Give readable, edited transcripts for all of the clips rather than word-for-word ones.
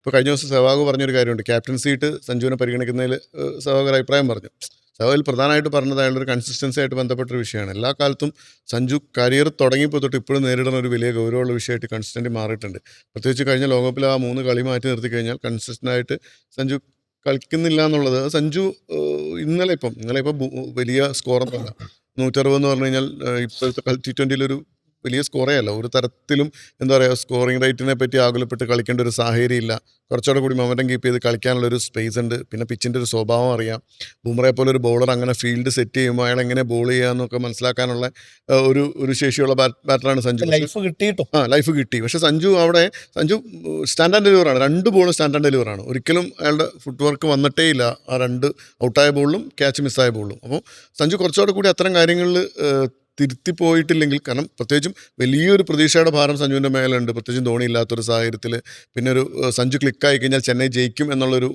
ഇപ്പോൾ കഴിഞ്ഞ ദിവസം സെവാഗ് പറഞ്ഞൊരു കാര്യമുണ്ട്, ക്യാപ്റ്റൻസിയിട്ട് സഞ്ജുവിനെ പരിഗണിക്കുന്നതിൽ സെവാഗ് ഒരു അഭിപ്രായം പറഞ്ഞു. സെവാഗിൽ പ്രധാനമായിട്ട് പറഞ്ഞത് അയാളുടെ ഒരു കൺസിസ്റ്റൻസി ആയിട്ട് ബന്ധപ്പെട്ടൊരു വിഷയമാണ്. എല്ലാ കാലത്തും സഞ്ജു കരിയർ തുടങ്ങിയപ്പോൾ തൊട്ട് ഇപ്പോഴും നേരിടുന്ന ഒരു വലിയ ഗൗരവമുള്ള വിഷയമായിട്ട് കൺസിസ്റ്റൻ്റ് മാറിയിട്ടുണ്ട്. പ്രത്യേകിച്ച് കഴിഞ്ഞ ലോകകപ്പിൽ ആ 3 കളി മാറ്റി നിർത്തി കഴിഞ്ഞാൽ കൺസിസ്റ്റൻ്റായിട്ട് സഞ്ജു കളിക്കുന്നില്ല എന്നുള്ളത്. സഞ്ജു ഇന്നലെ ഇപ്പം വലിയ സ്കോറൊന്നുമല്ല, 160 എന്ന് പറഞ്ഞു കഴിഞ്ഞാൽ ഇപ്പോഴത്തെ T20 വലിയ സ്കോറേ അല്ല. ഒരു തരത്തിലും എന്താ പറയുക, സ്കോറിംഗ് റേറ്റിനെ പറ്റി ആകുലപ്പെട്ട് കളിക്കേണ്ട ഒരു സാഹചര്യം ഇല്ല. കുറച്ചുകൂടെ കൂടി മൊമെൻറ്റം കീപ്പ് ചെയ്ത് കളിക്കാനുള്ളൊരു സ്പേസ് ഉണ്ട്. പിന്നെ പിച്ചിൻ്റെ ഒരു സ്വഭാവം അറിയാം. ബുംറയെ പോലെ ഒരു ബോളർ അങ്ങനെ ഫീൽഡ് സെറ്റ് ചെയ്യുമ്പോൾ അയാൾ എങ്ങനെ ബോൾ ചെയ്യാമെന്നൊക്കെ മനസ്സിലാക്കാനുള്ള ഒരു ശേഷിയുള്ള ബാറ്ററാണ് സഞ്ജു. ലൈഫ് കിട്ടി. പക്ഷേ സഞ്ജു സ്റ്റാൻഡ് ആൻഡ് ഡെലിവറാണ്. 2 ബോളും സ്റ്റാൻഡ് ആൻഡ് ഡെലിവറാണ്. ഒരിക്കലും അയാളുടെ ഫുട് വർക്ക് വന്നിട്ടേ ഇല്ല ആ 2 ഔട്ടായ ബോളിലും ക്യാച്ച് മിസ്സായ ബോളിലും. അപ്പോൾ സഞ്ജു കുറച്ചുകൂടെ കൂടി അത്തരം കാര്യങ്ങളിൽ തിരുത്തിപ്പോയിട്ടില്ലെങ്കിൽ, കാരണം പ്രത്യേകിച്ചും വലിയൊരു പ്രതീക്ഷയുടെ ഭാരം സഞ്ജുവിൻ്റെ മേലുണ്ട്, പ്രത്യേകിച്ചും ധോണി ഇല്ലാത്തൊരു സാഹചര്യത്തിൽ. പിന്നെ ഒരു സഞ്ജു ക്ലിക്കായി കഴിഞ്ഞാൽ ചെന്നൈ ജയിക്കും എന്നുള്ളൊരു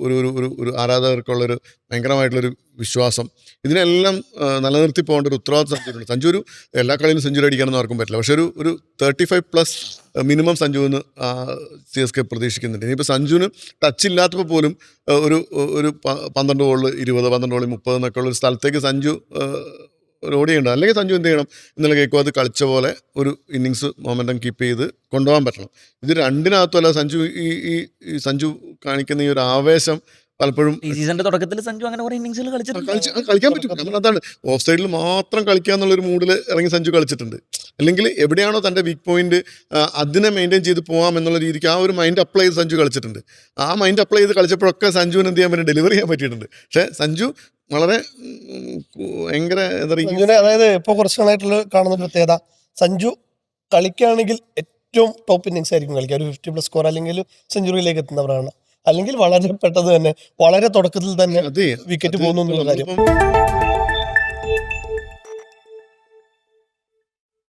ഒരു ആരാധകർക്കുള്ളൊരു ഭയങ്കരമായിട്ടുള്ളൊരു വിശ്വാസം. ഇതിനെല്ലാം നിലനിർത്തി പോകേണ്ട ഒരു ഉത്തരവാദിത്വം സഞ്ജുവിനുണ്ട്. സഞ്ജു എല്ലാ കളിയിലും സെഞ്ചുറി അടിക്കാനൊന്നും ആർക്കും പറ്റില്ല. പക്ഷേ ഒരു 35+ മിനിമം സഞ്ജുവിന് CSK പ്രതീക്ഷിക്കുന്നുണ്ട്. ഇനിയിപ്പോൾ സഞ്ജുവിന് ടച്ച് ഇല്ലാത്തപ്പോൾ പോലും ഒരു 12 ബോളിൽ 20, 12 ബോളിൽ 30 എന്നൊക്കെ ഉള്ളൊരു സ്ഥലത്തേക്ക് സഞ്ജു ഒരു ഓടിയുണ്ട്. അല്ലെങ്കിൽ സഞ്ജു എന്ത് ചെയ്യണം, ഇന്നലെ കേൾക്കുവാത് കളിച്ച പോലെ ഒരു ഇന്നിങ്സ് മൊമെൻറ്റം കീപ്പ് ചെയ്ത് കൊണ്ടുപോകാൻ പറ്റണം. ഇത് രണ്ടിനകത്തുമല്ല സഞ്ജു കാണിക്കുന്ന ഈ ഒരു ആവേശം പലപ്പോഴും ഈ സീസണിന്റെ തുടക്കത്തിൽ സഞ്ജു അങ്ങനെ കുറെ ഇന്നിങ്സുകൾ കളിക്കാൻ പറ്റും. നമ്മളതാണ് ഓഫ് സൈഡിൽ മാത്രം കളിക്കുക എന്നുള്ളൊരു മൂഡിൽ ഇറങ്ങി സഞ്ജു കളിച്ചിട്ടുണ്ട്. അല്ലെങ്കിൽ എവിടെയാണോ തൻ്റെ വീക്ക് പോയിന്റ് അതിനെ മെയിൻറ്റെയിൻ ചെയ്ത് പോകാം എന്നുള്ള രീതിക്ക് ആ ഒരു മൈൻഡ് അപ്ലൈ ചെയ്ത് സഞ്ജു കളിച്ചിട്ടുണ്ട്. ആ മൈൻഡ് അപ്ലൈ ചെയ്ത് കളിച്ചപ്പോഴൊക്കെ സഞ്ജുവിന് എന്ത് ചെയ്യാൻ പറ്റും, ഡെലിവറി ചെയ്യാൻ പറ്റിയിട്ടുണ്ട്. പക്ഷേ സഞ്ജു വളരെ ഭയങ്കര എന്താ പറയുക, അതായത് ഇപ്പോൾ കുറച്ച് നാളായിട്ടുള്ള കാണുന്ന പ്രത്യേകത, സഞ്ജു കളിക്കുകയാണെങ്കിൽ ഏറ്റവും ടോപ്പ് ഇന്നിങ്സ് ആയിരിക്കും കളിക്കുക. ഒരു 50+ സ്കോർ അല്ലെങ്കിൽ സെഞ്ചുറിയിലേക്ക് എത്തുന്നവരാണ്. അല്ലെങ്കിൽ വളരെ പെട്ടെന്ന് തന്നെ വളരെ തുടക്കത്തിൽ തന്നെ വിക്കറ്റ് പോകുന്നു എന്നുള്ള കാര്യം.